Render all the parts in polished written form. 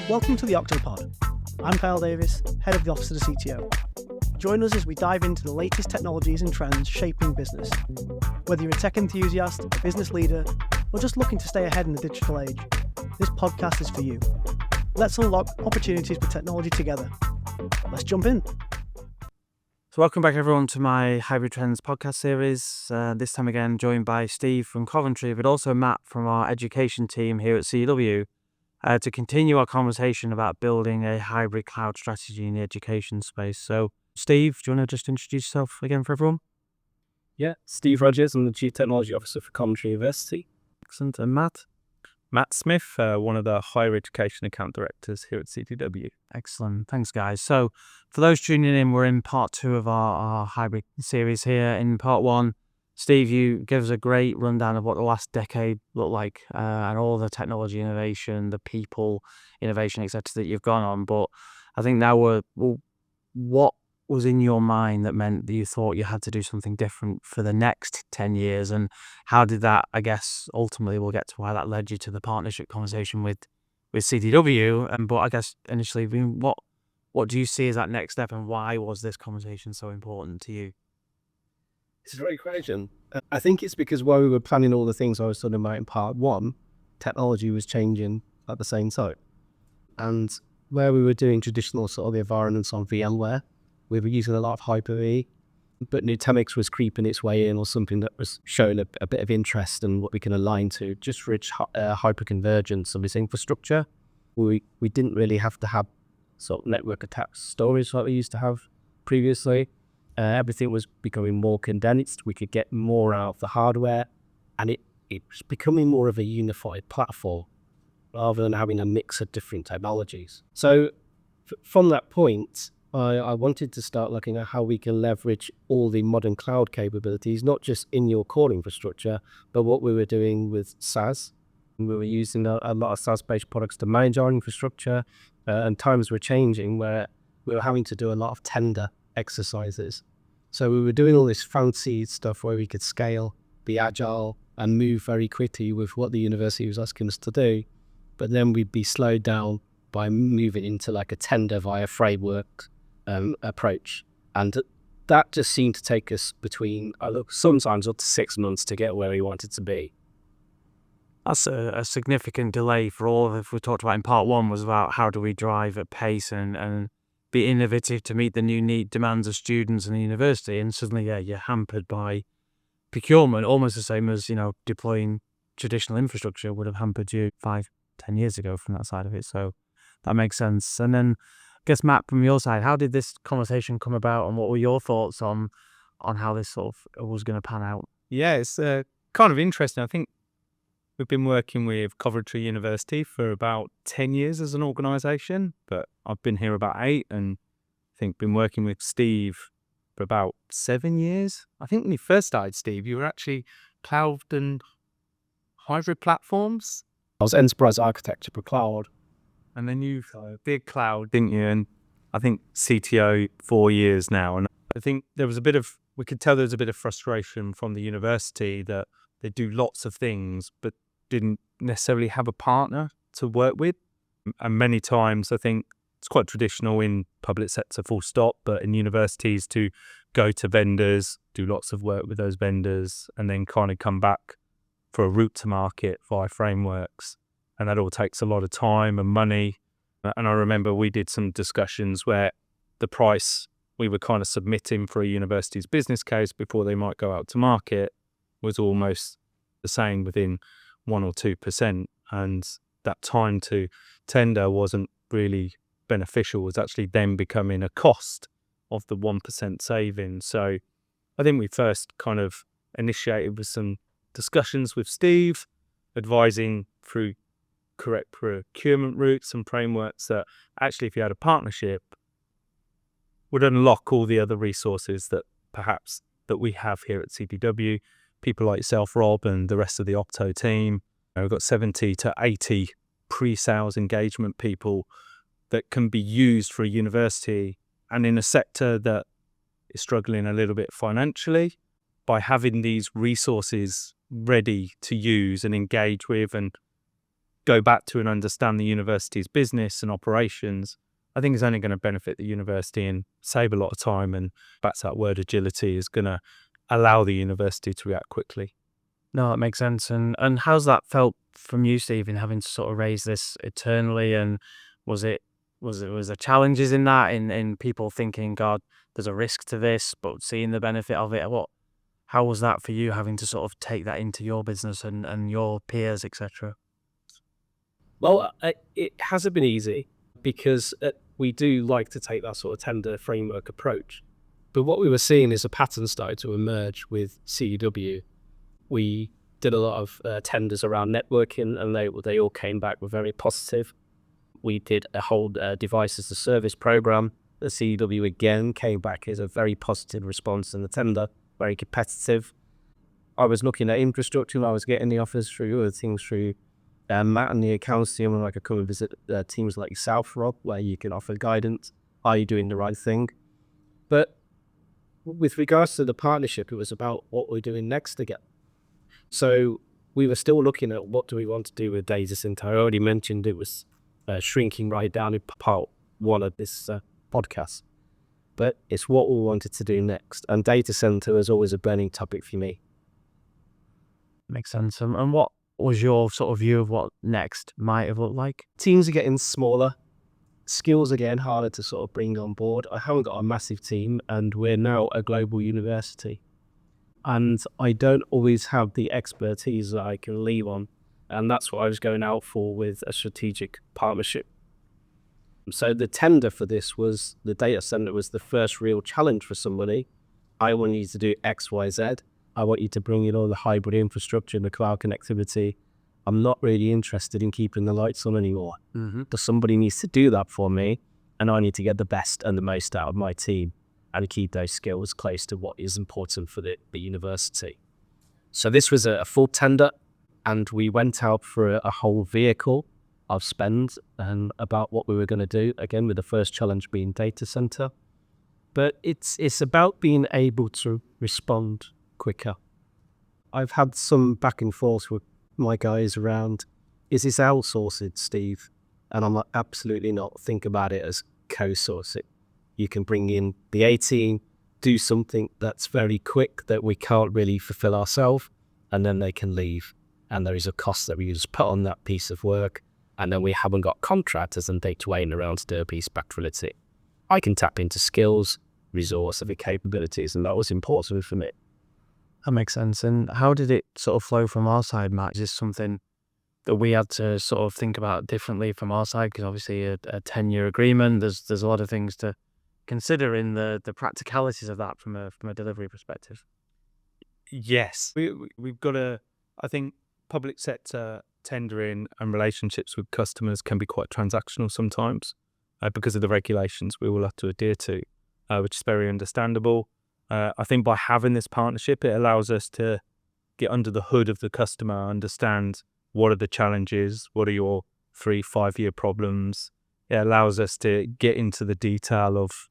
Welcome to the Octopod. I'm Kyle Davis, head of the Office of the CTO. Join us as we dive into the latest technologies and trends shaping business. Whether you're a tech enthusiast, a business leader, or just looking to stay ahead in the digital age, this podcast is for you. Let's unlock opportunities with technology together. Let's jump in. So welcome back everyone to my Hybrid Trends podcast series. This time again joined by Steve from Coventry, but also Matt from our education team here at CW to continue our conversation about building a hybrid cloud strategy in the education space. So Steve, do you want to just introduce yourself again for everyone? Yeah, Steve Rogers. I'm the Chief Technology Officer for Coventry University. Excellent. And Matt? Matt Smith, one of the Higher Education Account Directors here at CTW. Excellent. Thanks, guys. So for those tuning in, we're in part 2 of our hybrid series here. In part 1, Steve, you gave us a great rundown of what the last decade looked like and all the technology innovation, the people innovation, etc. that you've gone on. But I think now what was in your mind that meant that you thought you had to do something different for the next 10 years, and how did that, I guess, ultimately we'll get to why that led you to the partnership conversation with CTW, but I guess initially, what do you see as that next step, and why was this conversation so important to you? It's a great question. I think it's because while we were planning all the things I was talking about in part 1, technology was changing at the same time. And where we were doing traditional sort of the environments on VMware, we were using a lot of Hyper-V, but Nutanix was creeping its way in, or something that was showing a bit of interest in what we can align to, just for hyper-convergence of this infrastructure. We didn't really have to have sort of network attached storage like we used to have previously. Everything was becoming more condensed. We could get more out of the hardware, and it was becoming more of a unified platform rather than having a mix of different technologies. So from that point, I wanted to start looking at how we can leverage all the modern cloud capabilities, not just in your core infrastructure, but what we were doing with SaaS. We were using a lot of SaaS-based products to manage our infrastructure, and times were changing where we were having to do a lot of tender exercises. So we were doing all this fancy stuff where we could scale, be agile, and move very quickly with what the university was asking us to do. But then we'd be slowed down by moving into like a tender via framework approach. And that just seemed to take us between, sometimes up to 6 months to get where we wanted to be. That's a significant delay for all of it. We talked about in part 1 was about how do we drive at pace and be innovative to meet the new demands of students and the university, and suddenly, you're hampered by procurement, almost the same as, deploying traditional infrastructure would have hampered you 5-10 years ago from that side of it. So that makes sense. And then I guess, Matt, from your side, how did this conversation come about, and what were your thoughts on how this sort of was going to pan out? Yeah, it's kind of interesting. I think we've been working with Coventry University for about 10 years as an organisation, but I've been here about 8, and I think been working with Steve for about 7 years. I think when you first started, Steve, you were actually cloud and hybrid platforms. I was enterprise architecture for cloud. And then you did cloud, didn't you? And I think CTO 4 years now. And I think we could tell there was a bit of frustration from the university that they do lots of things, but didn't necessarily have a partner to work with. And many times I think it's quite traditional in public sector full stop, but in universities to go to vendors, do lots of work with those vendors, and then kind of come back for a route to market via frameworks. And that all takes a lot of time and money. And I remember we did some discussions where the price we were kind of submitting for a university's business case before they might go out to market was almost the same within 1 or 2%. And that time to tender wasn't really beneficial. It was actually then becoming a cost of the 1% saving. So I think we first kind of initiated with some discussions with Steve, advising through correct procurement routes and frameworks that actually, if you had a partnership, would unlock all the other resources that perhaps that we have here at CTW. People like yourself, Rob, and the rest of the Opto team. We've got 70 to 80 pre-sales engagement people that can be used for a university, and in a sector that is struggling a little bit financially, by having these resources ready to use and engage with and go back to and understand the university's business and operations, I think it's only going to benefit the university and save a lot of time. And back to that word, agility is going to allow the university to react quickly. No, that makes sense. And how's that felt from you, Stephen, having to sort of raise this internally? And was there challenges in that, in people thinking, God, there's a risk to this, but seeing the benefit of it? How was that for you, having to sort of take that into your business and your peers, etc.? Well, it hasn't been easy because we do like to take that sort of tender framework approach. But what we were seeing is a pattern started to emerge with CEW. We did a lot of tenders around networking, and they all came back were very positive. We did a whole device as a service program. The CEW again came back as a very positive response in the tender, very competitive. I was looking at infrastructure, and I was getting the offers through other things through Matt and the accounts team, and I could come and visit teams like yourself, Rob, where you can offer guidance. Are you doing the right thing? But with regards to the partnership, it was about what we're doing next again. So we were still looking at what do we want to do with data center. I already mentioned it was shrinking right down in part one of this podcast, but it's what we wanted to do next. And data center was always a burning topic for me. Makes sense. And what was your sort of view of what next might have looked like? Teams are getting smaller. Skills are getting harder to sort of bring on board. I haven't got a massive team, and we're now a global university. And I don't always have the expertise that I can lean on. And that's what I was going out for with a strategic partnership. So the tender for this was, the data center was the first real challenge for somebody. I want you to do X, Y, Z. I want you to bring in all the hybrid infrastructure and the cloud connectivity. I'm not really interested in keeping the lights on anymore. So somebody needs to do that for me, and I need to get the best and the most out of my team and keep those skills close to what is important for the university. So this was a full tender, and we went out for a whole vehicle of spend and about what we were going to do, again, with the first challenge being data center. But it's about being able to respond quicker. I've had some back and forth with my guys around, is this outsourced, Steve? And I'm like, absolutely not. Think about it as co-sourcing. You can bring in the A team, do something that's very quick that we can't really fulfill ourselves, and then they can leave. And there is a cost that we just put on that piece of work, and then we haven't got contractors and data waiting around to do a piece back relative. I can tap into skills, resource, and capabilities, and that was important for me. That makes sense. And how did it sort of flow from our side, Matt? Is this something that we had to sort of think about differently from our side? Because obviously a 10-year agreement, there's a lot of things to consider in the practicalities of that from a delivery perspective. Yes, we've got I think public sector tendering and relationships with customers can be quite transactional sometimes because of the regulations we will have to adhere to, which is very understandable. I think by having this partnership, it allows us to get under the hood of the customer, understand what are the challenges, what are your 3-5 year problems. It allows us to get into the detail of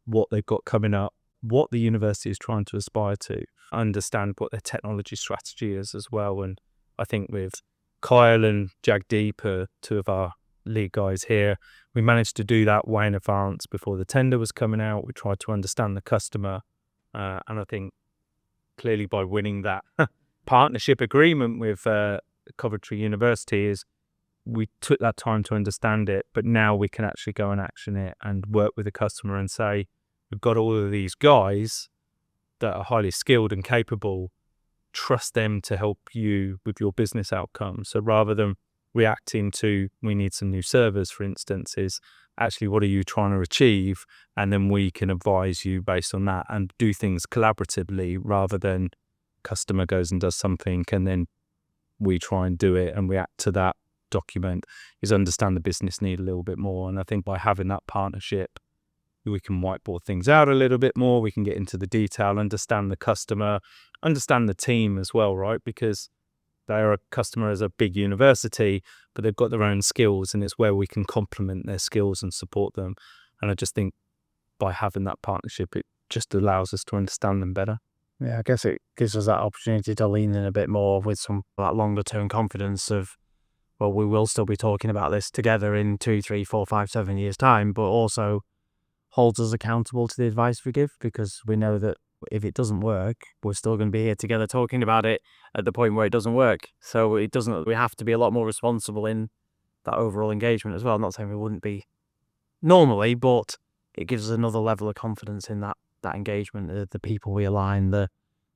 what they've got coming up, what the university is trying to aspire to, understand what their technology strategy is as well. And I think with Kyle and Jagdeep, two of our lead guys here, we managed to do that way in advance before the tender was coming out. We tried to understand the customer. And I think clearly by winning that partnership agreement with Coventry University is we took that time to understand it, but now we can actually go and action it and work with the customer and say, we've got all of these guys that are highly skilled and capable, trust them to help you with your business outcomes. So rather than reacting to, we need some new servers, for instance, is actually what are you trying to achieve? And then we can advise you based on that and do things collaboratively rather than customer goes and does something and then we try and do it and react to that document, is understand the business need a little bit more. And I think by having that partnership, we can whiteboard things out a little bit more. We can get into the detail, understand the customer, understand the team as well, right? Because they are a customer as a big university, but they've got their own skills and it's where we can complement their skills and support them. And I just think by having that partnership, it just allows us to understand them better. Yeah, I guess it gives us that opportunity to lean in a bit more with some that longer term confidence of well, we will still be talking about this together in 2, 3, 4, 5, 7 years' time, but also holds us accountable to the advice we give, because we know that if it doesn't work, we're still going to be here together talking about it at the point where it doesn't work. So we have to be a lot more responsible in that overall engagement as well. I'm not saying we wouldn't be normally, but it gives us another level of confidence in that engagement, the people we align, the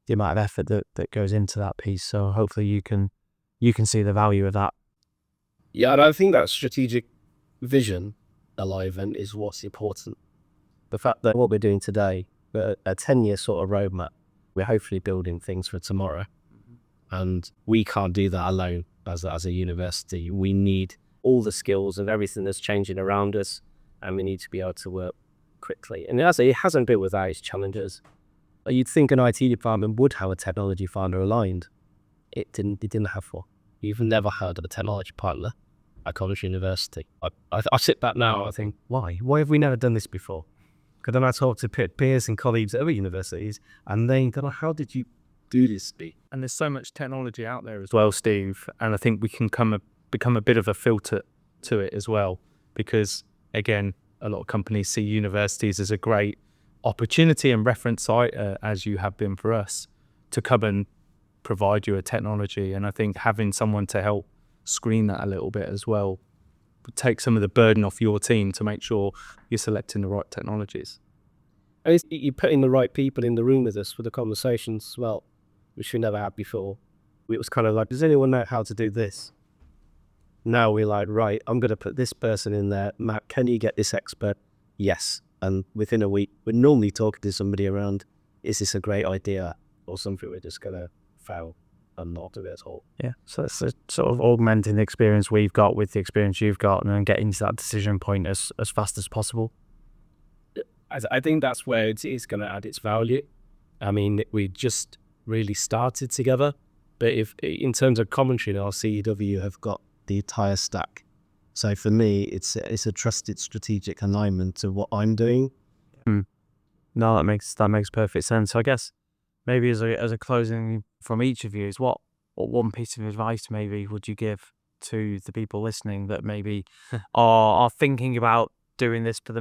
amount of effort that goes into that piece. So hopefully you can see the value of that. Yeah, and I think that strategic vision alignment is what's important. The fact that what we're doing today, a 10-year sort of roadmap, we're hopefully building things for tomorrow. And we can't do that alone as a university. We need all the skills and everything that's changing around us, and we need to be able to work quickly. And it hasn't been without its challenges. You'd think an IT department would have a technology partner aligned. It didn't have one. You've never heard of a technology partner at Coventry University. I sit back now, I think, why? Why have we never done this before? Because then I talk to peers and colleagues at other universities, and they go, how did you do this, Steve? And there's so much technology out there as well, Steve. And I think we can become a bit of a filter to it as well. Because, again, a lot of companies see universities as a great opportunity and reference site, as you have been for us, to come and provide you a technology. And I think having someone to help screen that a little bit as well would take some of the burden off your team to make sure you're selecting the right technologies. And you're putting the right people in the room with us for the conversations as well, which we never had before. It was kind of like, does anyone know how to do this? Now we're like, right, I'm going to put this person in there. Matt, can you get this expert? Yes. And within a week, we're normally talking to somebody around, is this a great idea or something we're just going to fail and not do it at all? Yeah, so it's sort of augmenting the experience we've got with the experience you've got, and then getting to that decision point as fast as possible. I think that's where it is going to add its value. I mean, we just really started together, but if in terms of Coventry now, CEW have got the entire stack. So for me, it's a trusted strategic alignment to what I'm doing. No, that makes perfect sense. So I guess maybe as a closing from each of you is what one piece of advice maybe would you give to the people listening that maybe are thinking about doing this for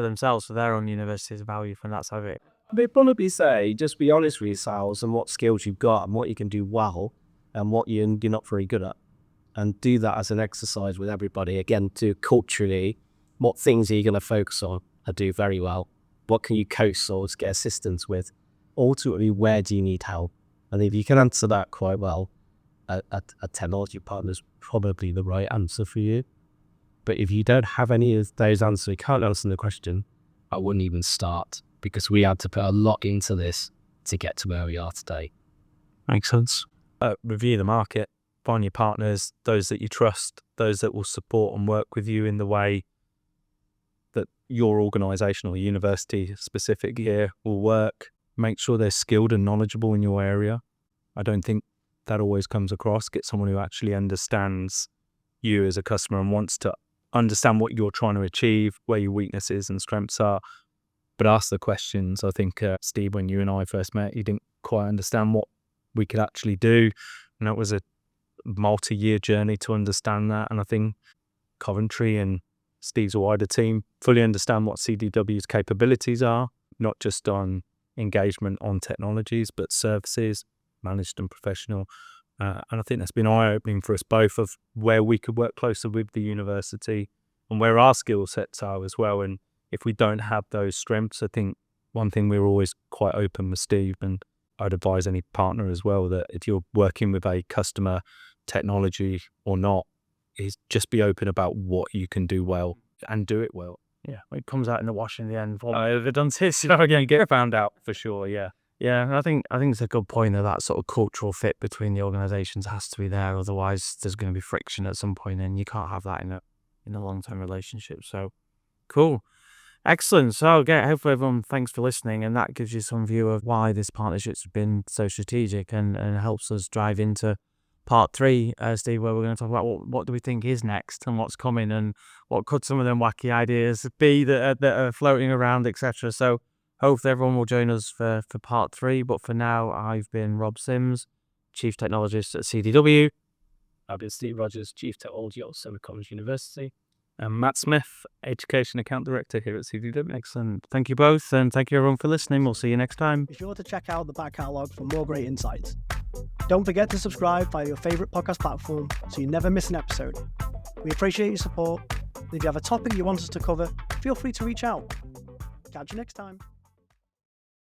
themselves, for their own university's value from that side of it? I'd probably say just be honest with yourselves and what skills you've got and what you can do well and what you're not very good at. And do that as an exercise with everybody. Again, to culturally, what things are you going to focus on and do very well? What can you co-source, get assistance with? Ultimately, where do you need help? And if you can answer that quite well, a technology partner is probably the right answer for you. But if you don't have any of those answers, you can't answer the question, I wouldn't even start, because we had to put a lot into this to get to where we are today. Makes sense. Review the market. Find your partners, those that you trust, those that will support and work with you in the way that your organisation or university specific here will work. Make sure they're skilled and knowledgeable in your area. I don't think that always comes across. Get someone who actually understands you as a customer and wants to understand what you're trying to achieve, where your weaknesses and strengths are, but ask the questions. I think, Steve, when you and I first met, you didn't quite understand what we could actually do, and that was a multi-year journey to understand that. And I think Coventry and Steve's wider team fully understand what CDW's capabilities are, not just on engagement on technologies, but services, managed and professional. And I think that's been eye-opening for us both of where we could work closer with the university and where our skill sets are as well. And if we don't have those strengths, I think one thing we're always quite open with Steve, and I'd advise any partner as well, that if you're working with a customer, technology or not, is just be open about what you can do well and do it well. Yeah, it comes out in the wash in the end. Have they done this? Again, get found out for sure. Yeah. Yeah, and I think it's a good point that sort of cultural fit between the organisations has to be there. Otherwise, there's going to be friction at some point, and you can't have that in a long-term relationship. So, cool, excellent. So, okay, hopefully everyone, thanks for listening, and that gives you some view of why this partnership's been so strategic and helps us drive into part 3, Steve, where we're going to talk about what do we think is next and what's coming and what could some of them wacky ideas be that are floating around, etc. So. Hopefully everyone will join us for part 3, but for now, I've been Rob Sims, Chief Technologist at CDW. I've been Steve Rogers, Chief Technology Officer at Coventry University. And Matt Smith, Education Account Director here at CDW. Excellent. Thank you both, and thank you everyone for listening. We'll see you next time. Be sure to check out the back catalogue for more great insights. Don't forget to subscribe via your favourite podcast platform so you never miss an episode. We appreciate your support, and if you have a topic you want us to cover, feel free to reach out. Catch you next time.